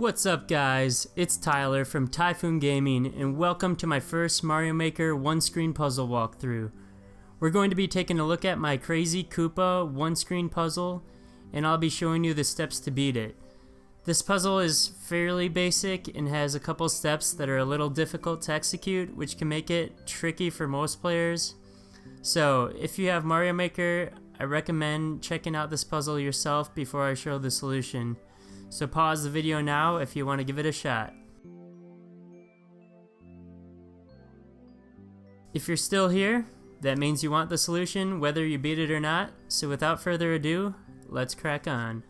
What's up guys, it's Tyler from Typfoon Gaming and welcome to my first Mario Maker one-screen puzzle walkthrough. We're going to be taking a look at my Krazy Koopa one-screen puzzle and I'll be showing you the steps to beat it. This puzzle is fairly basic and has a couple steps that are a little difficult to execute, which can make it tricky for most players. So if you have Mario Maker, I recommend checking out this puzzle yourself before I show the solution. So pause the video now if you want to give it a shot. If you're still here, that means you want the solution whether you beat it or not, so without further ado, let's crack on.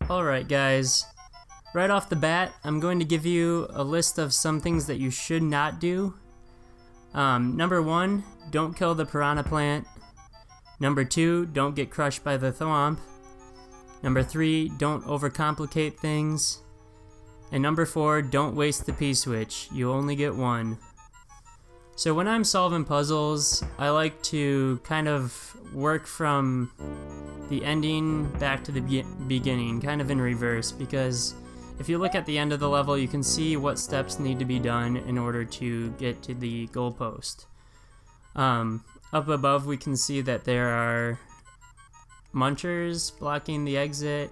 Alright guys, right off the bat, I'm going to give you a list of some things that you should not do. Number 1, don't kill the piranha plant. Number 2, don't get crushed by the thwomp. Number 3, don't overcomplicate things. And number 4, don't waste the P-switch. You only get one. So when I'm solving puzzles, I like to kind of work from the ending back to the beginning, kind of in reverse, because if you look at the end of the level, you can see what steps need to be done in order to get to the goalpost. Up above, we can see that there are munchers blocking the exit,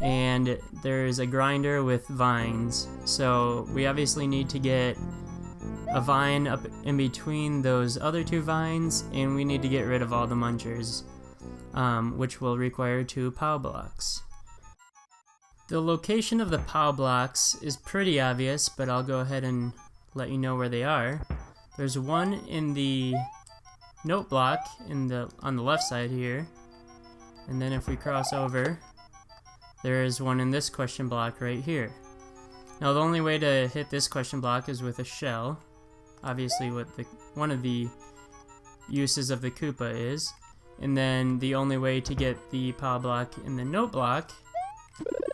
and there's a grinder with vines. So we obviously need to get a vine up in between those other two vines, and we need to get rid of all the munchers, which will require 2 POW blocks. The location of the POW blocks is pretty obvious, but I'll go ahead and let you know where they are. There's one in the note block on the left side here, and then if we cross over, there is one in this question block right here. Now the only way to hit this question block is with a shell, obviously what one of the uses of the Koopa is, and then the only way to get the POW block in the note block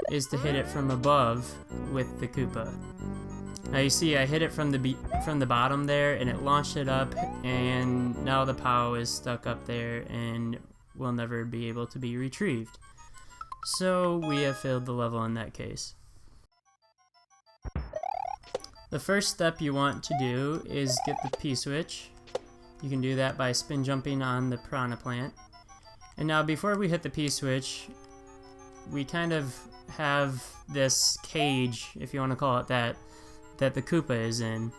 is to hit it from above with the Koopa. Now you see I hit it from the bottom there and it launched it up, and now the POW is stuck up there and will never be able to be retrieved. So we have failed the level in that case. The first step you want to do is get the P-switch. You can do that by spin jumping on the piranha plant. And now before we hit the P-switch, we kind of have this cage, if you want to call it that the Koopa is in.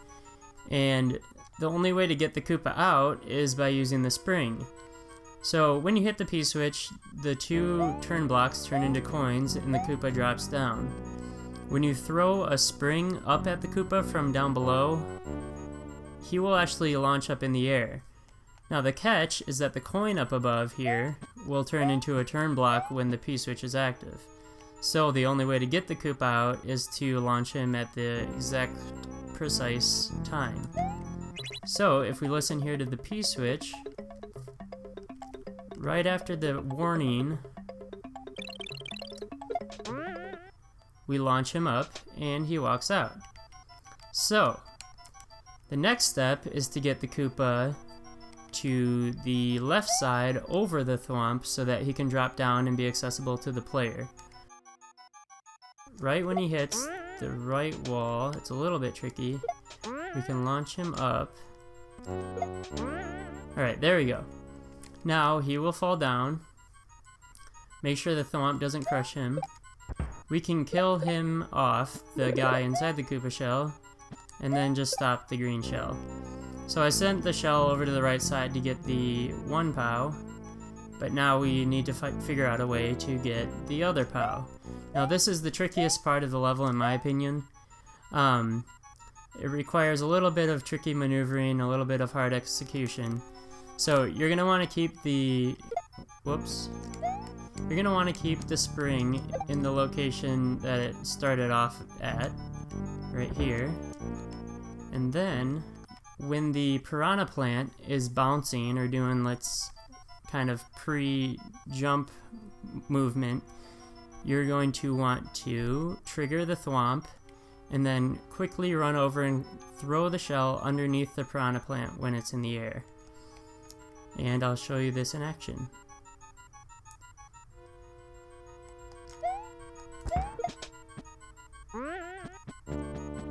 And the only way to get the Koopa out is by using the spring. So when you hit the P-switch, the 2 turn blocks turn into coins and the Koopa drops down. When you throw a spring up at the Koopa from down below, he will actually launch up in the air. Now the catch is that the coin up above here will turn into a turn block when the P-switch is active. So the only way to get the Koopa out is to launch him at the exact precise time. So if we listen here to the P-switch, right after the warning, we launch him up and he walks out. So the next step is to get the Koopa to the left side over the thwomp so that he can drop down and be accessible to the player. Right when he hits the right wall, it's a little bit tricky, we can launch him up. Alright, there we go. Now he will fall down. Make sure the thwomp doesn't crush him. We can kill him off, the guy inside the Koopa shell, and then just stop the green shell. So I sent the shell over to the right side to get the 1 POW, but now we need to figure out a way to get the other POW. Now this is the trickiest part of the level in my opinion. It requires a little bit of tricky maneuvering, a little bit of hard execution. So you're going to want to keep the... You're going to want to keep the spring in the location that it started off at, right here. And then, when the piranha plant is bouncing or doing let's kind of pre-jump movement, you're going to want to trigger the thwomp and then quickly run over and throw the shell underneath the piranha plant when it's in the air. and I'll show you this in action.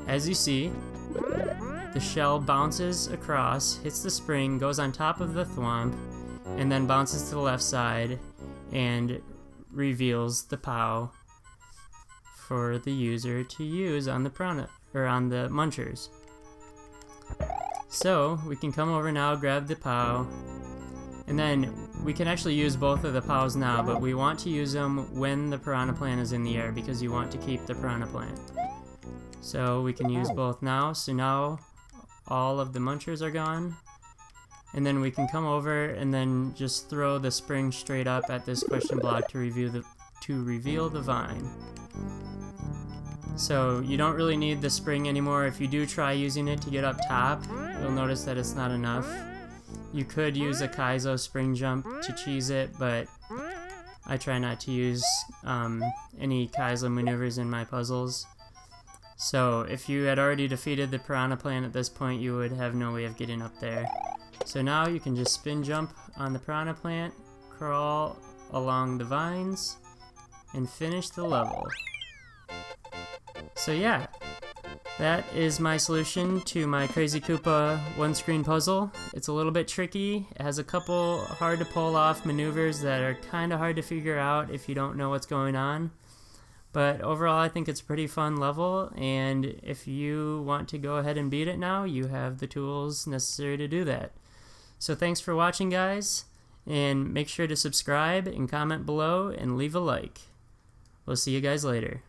As you see, the shell bounces across, hits the spring, goes on top of the thwomp, and then bounces to the left side and reveals the POW for the user to use on the piranha, or on the munchers. So we can come over now, grab the POW, and then we can actually use both of the POWs now, but we want to use them when the piranha plant is in the air because you want to keep the piranha plant. So we can use both now. So now all of the munchers are gone. And then we can come over and then just throw the spring straight up at this question block to reveal the vine. So you don't really need the spring anymore. If you do try using it to get up top, you'll notice that it's not enough. You could use a Kaizo spring jump to cheese it, but I try not to use any Kaizo maneuvers in my puzzles. So if you had already defeated the piranha plant at this point, you would have no way of getting up there. So now you can just spin jump on the piranha plant, crawl along the vines, and finish the level. So yeah, that is my solution to my Krazy Koopa one-screen puzzle. It's a little bit tricky. It has a couple hard to pull off maneuvers that are kind of hard to figure out if you don't know what's going on. But overall, I think it's a pretty fun level, and if you want to go ahead and beat it now, you have the tools necessary to do that. So thanks for watching, guys, and make sure to subscribe and comment below and leave a like. We'll see you guys later.